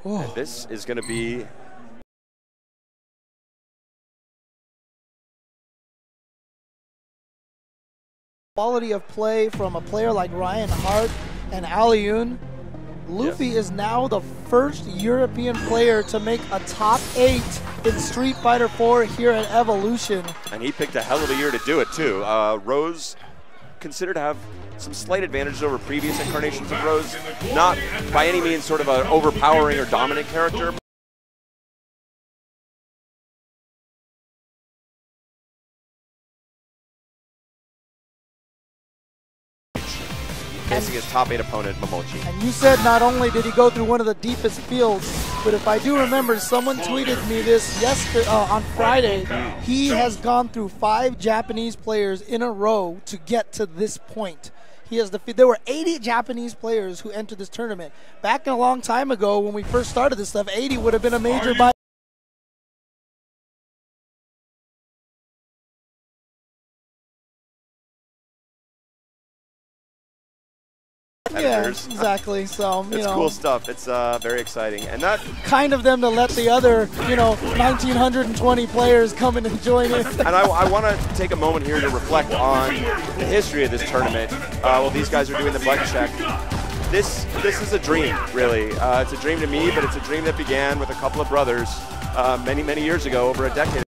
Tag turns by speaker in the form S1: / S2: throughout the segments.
S1: And this is going to be
S2: quality of play from a player like Ryan Hart and Alioun. Louffy is now the first European player to make a top 8 in Street Fighter 4 here at Evolution.
S1: And he picked a hell of a year to do it too. Rose considered to have some slight advantages over previous incarnations of Rose. Not by any means sort of an overpowering or dominant character. Facing his top 8 opponent, Momochi.
S2: And you said not only did he go through one of the deepest fields, but if I do remember, someone tweeted me this yesterday, on Friday. He has gone through 5 Japanese players in a row to get to this point. He has there were 80 Japanese players who entered this tournament. Back in a long time ago, when we first started this stuff, 80 would have been a major by. Yeah, exactly. So
S1: it's cool stuff. It's very exciting, and that
S2: kind of them to let the other 1,920 players come in and join in.
S1: And I want to take a moment here to reflect on the history of this tournament. While these guys are doing the button check, this is a dream, really. It's a dream to me, but it's a dream that began with a couple of brothers many years ago, over a decade.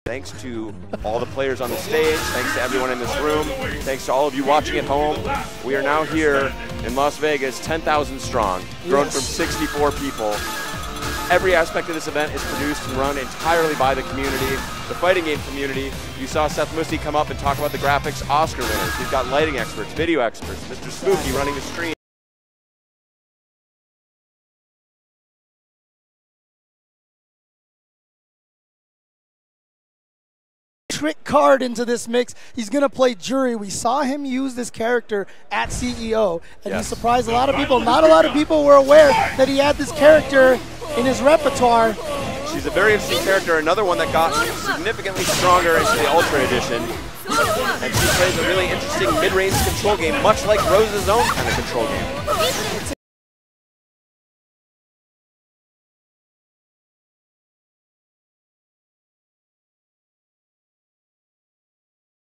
S1: Thanks to all the players on the stage, thanks to everyone in this room, thanks to all of you watching at home. We are now here in Las Vegas, 10,000 strong, grown from 64 people. Every aspect of this event is produced and run entirely by the community, the fighting game community. You saw Seth Musi come up and talk about the graphics, Oscar winners. We've got lighting experts, video experts, Mr. Spooky running the stream.
S2: Trick card into this mix. He's going to play Juri. We saw him use this character at CEO, and he surprised a lot of people. Not a lot of people were aware that he had this character in his repertoire.
S1: She's a very interesting character, another one that got significantly stronger into the Ultra Edition. And she plays a really interesting mid-range control game, much like Rose's own kind of control game.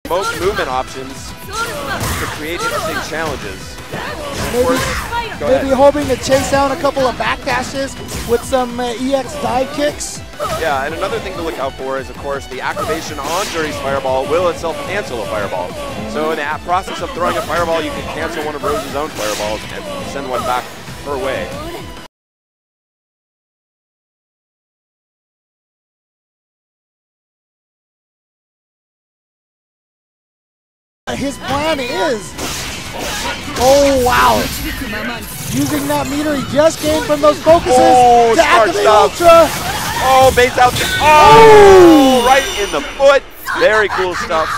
S1: Most movement options to create interesting challenges.
S2: Maybe hoping to chase down a couple of backdashes with some EX dive kicks.
S1: Yeah, and another thing to look out for is, of course, the activation on Juri's fireball will itself cancel a fireball. So in the process of throwing a fireball, you can cancel one of Rose's own fireballs and send one back her way.
S2: His plan is, oh wow, using that meter he just gained from those focuses to activate Ultra.
S1: Oh, base out. Oh, right in the foot. Very cool stuff.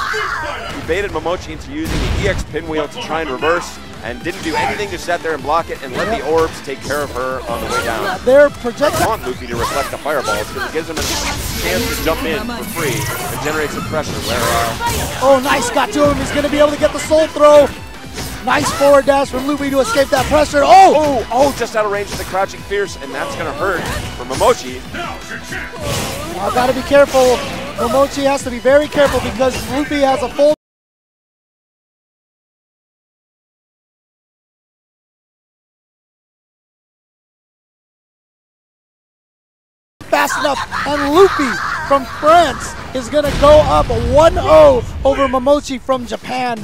S1: He baited Momochi into using the EX pinwheel to try and reverse, and didn't do anything to sit there and block it and let the orbs take care of her on the way down.
S2: They're projecting.
S1: I want Louffy to reflect the fireballs because it gives him a chance to jump in for free and generate some pressure.
S2: Oh, nice, got to him. He's going to be able to get the soul throw. Nice forward dash from Louffy to escape that pressure.
S1: Oh, just out of range of the crouching fierce, and that's going to hurt for Momochi.
S2: Now, got to be careful. Momochi has to be very careful because Louffy has a full. Fast enough, and Louffy from France is going to go up 1-0 over Momochi from Japan.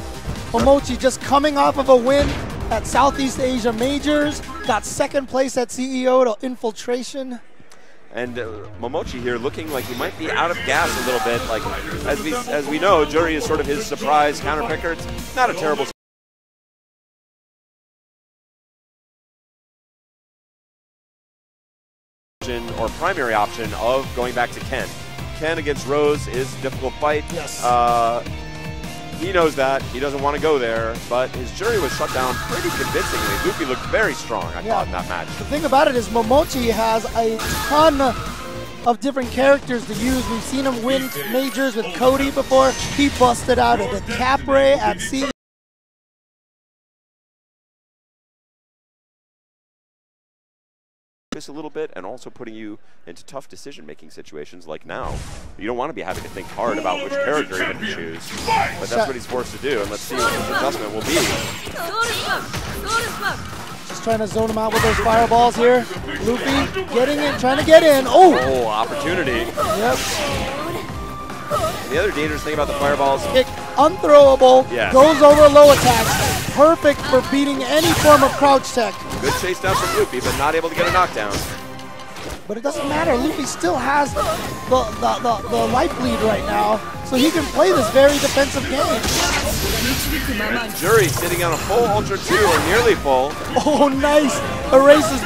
S2: Momochi just coming off of a win at Southeast Asia Majors, got second place at CEO to Infiltration.
S1: And Momochi here looking like he might be out of gas a little bit. Like as we know, Juri is sort of his surprise counter picker. It's not a terrible or primary option of going back to Ken. Ken against Rose is a difficult fight.
S2: Yes.
S1: He knows that. He doesn't want to go there, but his Juri was shut down pretty convincingly. Louffy looked very strong, I thought, in that match.
S2: The thing about it is Momochi has a ton of different characters to use. We've seen him win majors with Cody before. He busted out of the Capre at CEO.
S1: A little bit, and also putting you into tough decision-making situations like now. You don't want to be having to think hard about which character you're going to choose, but that's what he's forced to do, and let's see what his adjustment will be.
S2: Just trying to zone him out with those fireballs here. Louffy getting in, trying to get in. Oh,
S1: opportunity.
S2: Yep.
S1: The other dangerous thing about the fireballs,
S2: kick, unthrowable,
S1: yes.
S2: Goes over low attacks. Perfect for beating any form of crouch tech.
S1: Good chase down from Louffy, but not able to get a knockdown.
S2: But it doesn't matter. Louffy still has the life lead right now, so he can play this very defensive game.
S1: And Juri sitting on a full Ultra 2, or nearly full.
S2: Oh, nice. Erases.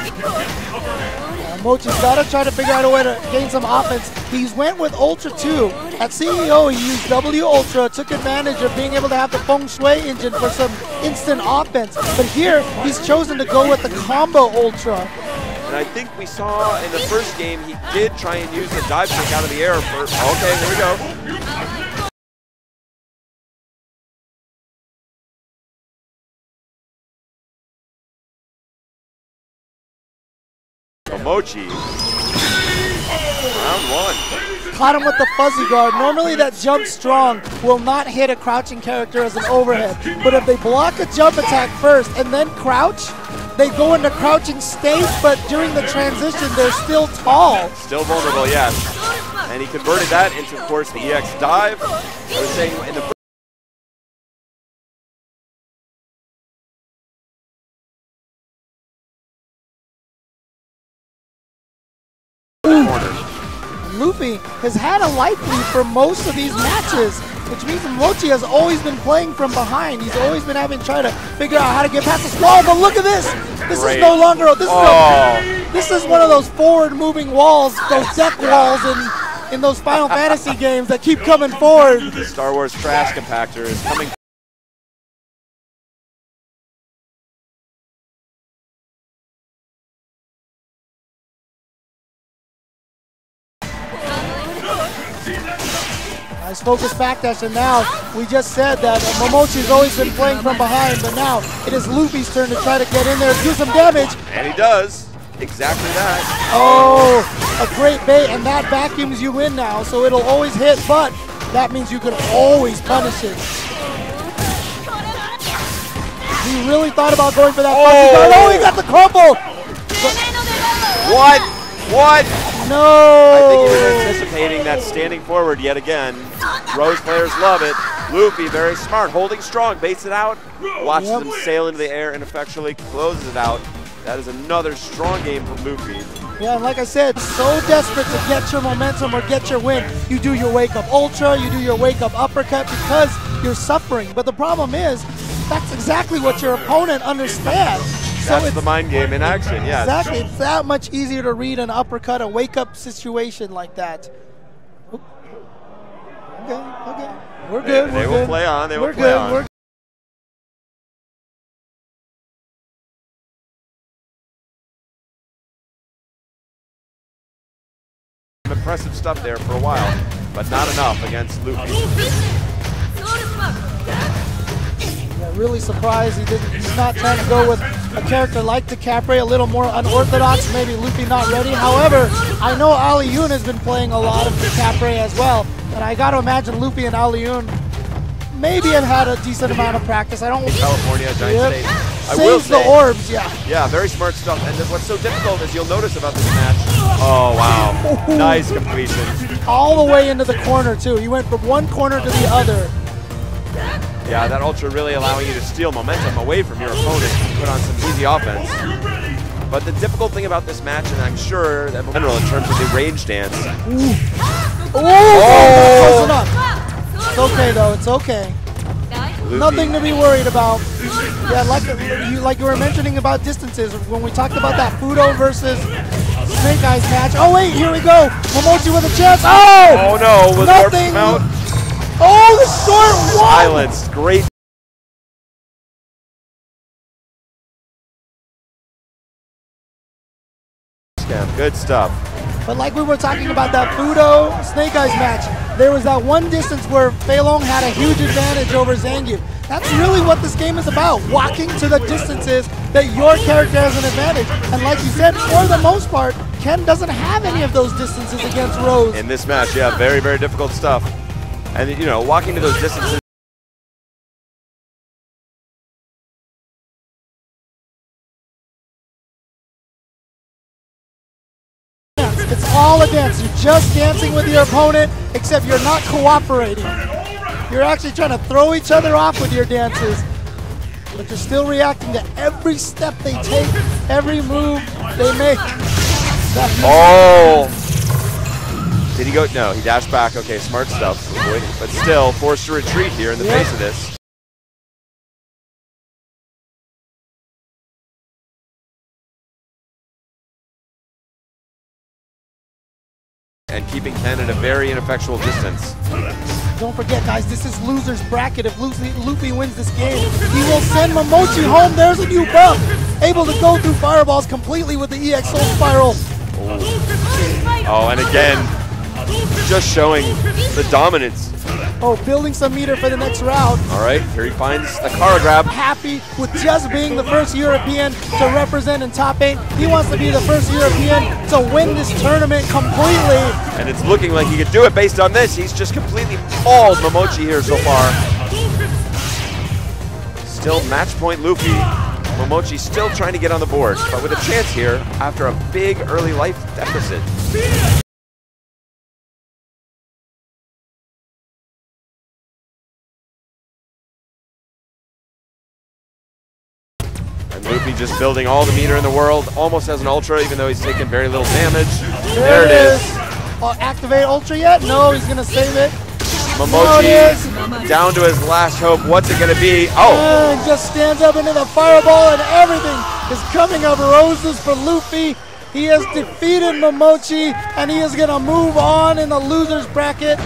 S2: Momochi's got to try to figure out a way to gain some offense. He's went with Ultra 2. At CEO, he used W Ultra, took advantage of being able to have the Feng Shui engine for some instant offense. But here, he's chosen to go with the Combo Ultra.
S1: And I think we saw in the first game, he did try and use the dive kick out of the air for, okay, here we go. Momochi, round one.
S2: Caught him with the fuzzy guard. Normally that jump strong will not hit a crouching character as an overhead. But if they block a jump attack first and then crouch, they go into crouching state, but during the transition, they're still tall.
S1: Still vulnerable, yes. And he converted that into, of course, the EX dive. I was saying in the corner.
S2: Louffy has had a life lead for most of these matches, which means Momochi has always been playing from behind. He's always been having to try to figure out how to get past this wall, but look at this! This is no longer, this is one of those forward-moving walls, those deck walls in those Final Fantasy games that keep coming forward.
S1: The Star Wars trash compactor is coming.
S2: Nice focus backdash, and now we just said that Momochi's always been playing from behind, but now it is Luffy's turn to try to get in there and do some damage.
S1: And he does. Exactly that.
S2: Oh, a great bait, and that vacuums you in now, so it'll always hit, but that means you can always punish it. He really thought about going for that fuzzy guard. Oh, he got the crumble!
S1: What? What?
S2: No!
S1: I think he was anticipating that standing forward yet again. Rose players love it. Louffy, very smart, holding strong, baits it out, watches him sail into the air and effectually closes it out. That is another strong game from Louffy.
S2: Yeah, and like I said, so desperate to get your momentum or get your win. You do your wake-up ultra, you do your wake-up uppercut because you're suffering. But the problem is, that's exactly what your opponent understands.
S1: So that's the mind game in action, yeah.
S2: Exactly, it's that much easier to read an uppercut, a wake-up situation like that. Okay, we're good.
S1: They will play on, they will play on. Impressive stuff there for a while, but not enough against Louffy.
S2: Yeah, really surprised he's not trying to go with a character like the Capre, a little more unorthodox, maybe Louffy not ready. However, I know Ali Yoon has been playing a lot of the Capre as well, and I got to imagine Louffy and Ali Yoon maybe have had a decent amount of practice. I don't.
S1: California, Giant State. I will say,
S2: the orbs, yeah.
S1: Yeah, very smart stuff. And what's so difficult is you'll notice about this match. Oh wow, nice completion.
S2: All the way into the corner too. He went from one corner to the other.
S1: Yeah, that ultra really allowing you to steal momentum away from your opponent and put on some easy offense. But the difficult thing about this match, and I'm sure that in general in terms of the range dance.
S2: Close enough. It's okay though, it's okay.
S1: Louffy.
S2: Nothing to be worried about. Yeah, like you were mentioning about distances, when we talked about that Fudo versus Snake Eyes match. Oh wait, here we go. Momochi with a chance.
S1: Oh no, with
S2: nothing. Oh, the short one.
S1: Silence, great. Good stuff.
S2: But like we were talking about that Fudo Snake Eyes match, there was that one distance where Fei Long had a huge advantage over Zangief. That's really what this game is about, walking to the distances that your character has an advantage. And like you said, for the most part, Ken doesn't have any of those distances against Rose.
S1: In this match, yeah, very, very difficult stuff. And, you know, walking to those distances.
S2: It's all a dance. You're just dancing with your opponent, except you're not cooperating. You're actually trying to throw each other off with your dances, but you're still reacting to every step they take, every move they make.
S1: Oh! Did he go? No, he dashed back. Okay, smart stuff. But still, forced to retreat here in the face of this. And keeping Ken at a very ineffectual distance.
S2: Don't forget, guys, this is loser's bracket. If Louffy wins this game, he will send Momochi home. There's a new buff. Able to go through fireballs completely with the EX Soul Spiral.
S1: Oh, and again, just showing the dominance.
S2: Oh, building some meter for the next round.
S1: All right, here he finds the Kara grab.
S2: Happy with just being the first European to represent in top 8. He wants to be the first European to win this tournament completely.
S1: And it's looking like he could do it based on this. He's just completely mauled Momochi here so far. Still match point Louffy. Momochi still trying to get on the board, but with a chance here after a big early life deficit. And Louffy just building all the meter in the world, almost has an ultra, even though he's taken very little damage. There it is.
S2: Activate ultra yet? No, he's gonna save it.
S1: Momochi down to his last hope. What's it gonna be? Oh!
S2: And just stands up into the fireball, and everything is coming of roses for Louffy. He has defeated Momochi, and he is gonna move on in the loser's bracket.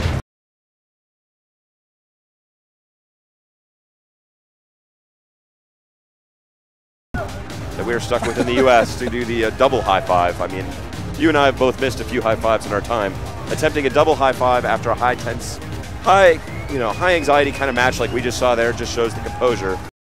S1: That we are stuck with in the US to do the double high five. I mean, you and I have both missed a few high fives in our time. Attempting a double high five after a high tense, high anxiety kind of match like we just saw there just shows the composure.